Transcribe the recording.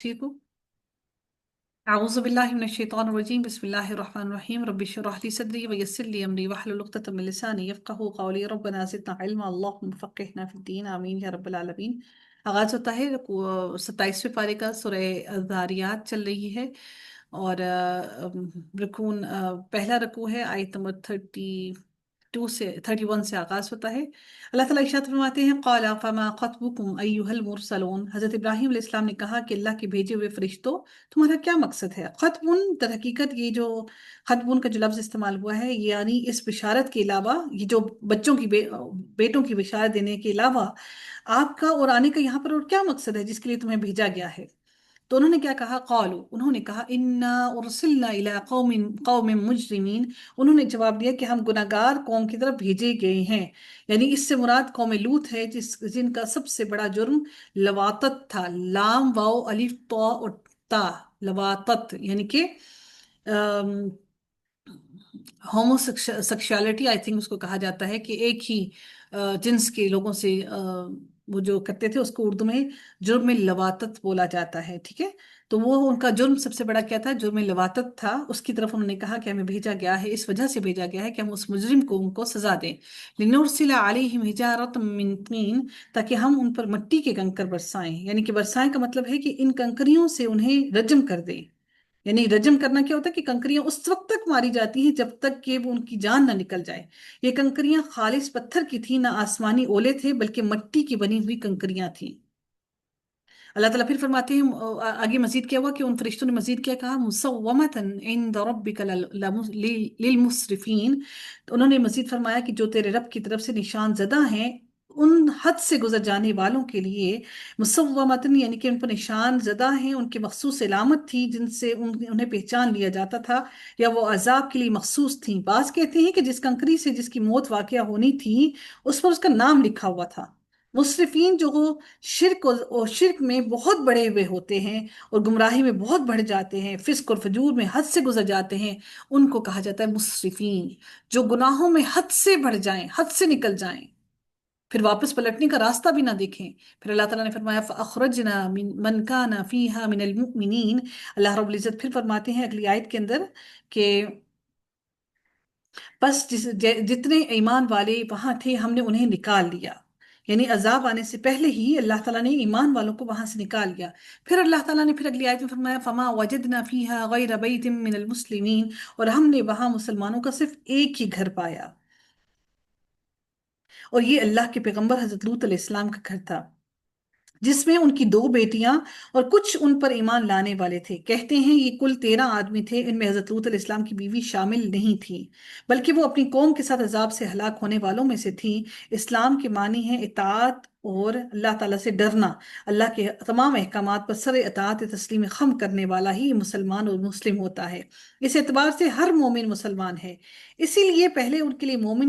ٹھیک ہو؟ اعوذ باللہ من الشیطان الرجیم بسم اللہ الرحمن الرحیم رب اشرح لی صدری ویسر لی امری واحلل عقدۃ من لسانی یفقہوا قولی ربنا زدنا علما اللہم فقہنا فی الدین آمین یا رب العالمین۔ آغاز ہوتا ہے 27ویں پارے کا، سورہ الذاریات چل رہی ہے اور رکون پہلا رکوع ہے، آیت نمبر 31 سے آغاز ہوتا ہے۔ اللہ تعالیٰ ارشاد فرماتے ہیں قال فما خطبكم ایھا المرسلون۔ حضرت ابراہیم علیہ السلام نے کہا کہ اللہ کے بھیجے ہوئے فرشتوں، تمہارا کیا مقصد ہے؟ خطبن در حقیقت یہ جو خطبن کا جو لفظ استعمال ہوا ہے، یعنی اس بشارت کے علاوہ، یہ جو بچوں کی بیٹوں کی بشارت دینے کے علاوہ آپ کا اور آنے کا یہاں پر اور کیا مقصد ہے جس کے لیے تمہیں بھیجا گیا ہے؟ تو انہوں نے کیا کہا؟ قالوا، انہوں نے کہا انا ارسلنا الی قوم مجرمین۔ انہوں نے جواب دیا کہ ہم گناہگار قوم کی طرف بھیجے گئے ہیں، یعنی اس سے مراد قوم لوط ہے، جن کا سب سے بڑا جرم لواطت تھا۔ لام واو الف طا اور تا، لواطت یعنی کہ ہومو سیکشوالٹی، آئی تھنک اس کو کہا جاتا ہے کہ ایک ہی جنس کے لوگوں سے وہ جو کرتے تھے، اس کو اردو میں جرم لواطت بولا جاتا ہے، ٹھیک ہے؟ تو وہ ان کا جرم سب سے بڑا کیا تھا؟ جرم لواطت تھا۔ اس کی طرف انہوں نے کہا کہ ہمیں بھیجا گیا ہے، اس وجہ سے بھیجا گیا ہے کہ ہم اس مجرم کو ان کو سزا دیں۔ لنرسل علیہم حجارۃ من طین، تاکہ ہم ان پر مٹی کے کنکر برسائیں، یعنی کہ برسائیں کا مطلب ہے کہ ان کنکریوں سے انہیں رجم کر دیں۔ یعنی رجم کرنا کیا ہوتا ہے کہ کنکریاں اس وقت تک ماری جاتی ہیں جب تک کہ وہ ان کی جان نہ نکل جائے۔ یہ کنکریاں خالص پتھر کی تھیں، نہ آسمانی اولے تھے، بلکہ مٹی کی بنی ہوئی کنکریاں تھیں۔ اللہ تعالیٰ پھر فرماتے ہیں آگے مزید کیا ہوا کہ ان فرشتوں نے مزید کیا کہا؟ مسومۃ عند ربک للمسرفین۔ تو انہوں نے مزید فرمایا کہ جو تیرے رب کی طرف سے نشان زدہ ہیں ان حد سے گزر جانے والوں کے لیے، مسومتن یعنی کہ ان پر نشان زدہ ہیں، ان کی مخصوص علامت تھی جن سے انہیں پہچان لیا جاتا تھا، یا وہ عذاب کے لیے مخصوص تھیں۔ بعض کہتے ہیں کہ جس کنکری سے جس کی موت واقعہ ہونی تھی اس پر اس کا نام لکھا ہوا تھا۔ مسرفین جو اور شرک میں بہت بڑے ہوئے ہوتے ہیں اور گمراہی میں بہت بڑھ جاتے ہیں، فسق اور فجور میں حد سے گزر جاتے ہیں، ان کو کہا جاتا ہے مسرفین۔ جو گناہوں میں حد سے بڑھ جائیں، حد سے نکل جائیں، پھر واپس پلٹنے کا راستہ بھی نہ دیکھیں۔ پھر اللہ تعالیٰ نے فرمایا فَأَخْرَجْنَا مَنْ كَانَ فِيهَا مِنَ الْمُؤْمِنِينَ۔ اللہ رب العزت پھر فرماتے ہیں اگلی آیت کے اندر کہ بس جتنے ایمان والے وہاں تھے ہم نے انہیں نکال لیا، یعنی عذاب آنے سے پہلے ہی اللہ تعالیٰ نے ایمان والوں کو وہاں سے نکال لیا۔ پھر اللہ تعالیٰ نے پھر اگلی آیت میں فرمایا فما وجدنا فیہا غیر بیت من المسلمین، اور ہم نے وہاں مسلمانوں کا صرف ایک ہی گھر پایا، اور یہ اللہ کے پیغمبر حضرت لوط علیہ السلام کا گھر تھا، جس میں ان کی 2 بیٹیاں اور کچھ ان پر ایمان لانے والے تھے۔ کہتے ہیں یہ کل 13 آدمی تھے، ان میں حضرت لوط علیہ السلام کی بیوی شامل نہیں تھی، بلکہ وہ اپنی قوم کے ساتھ عذاب سے ہلاک ہونے والوں میں سے تھی۔ اسلام کے معنی ہے اطاعت اور اللہ تعالیٰ سے ڈرنا۔ اللہ کے تمام احکامات پر سر اطاعت تسلیم خم کرنے والا ہی مسلمان اور مسلم ہوتا ہے۔ اس اعتبار سے ہر مومن مسلمان ہے، اسی لیے پہلے ان کے لیے مومن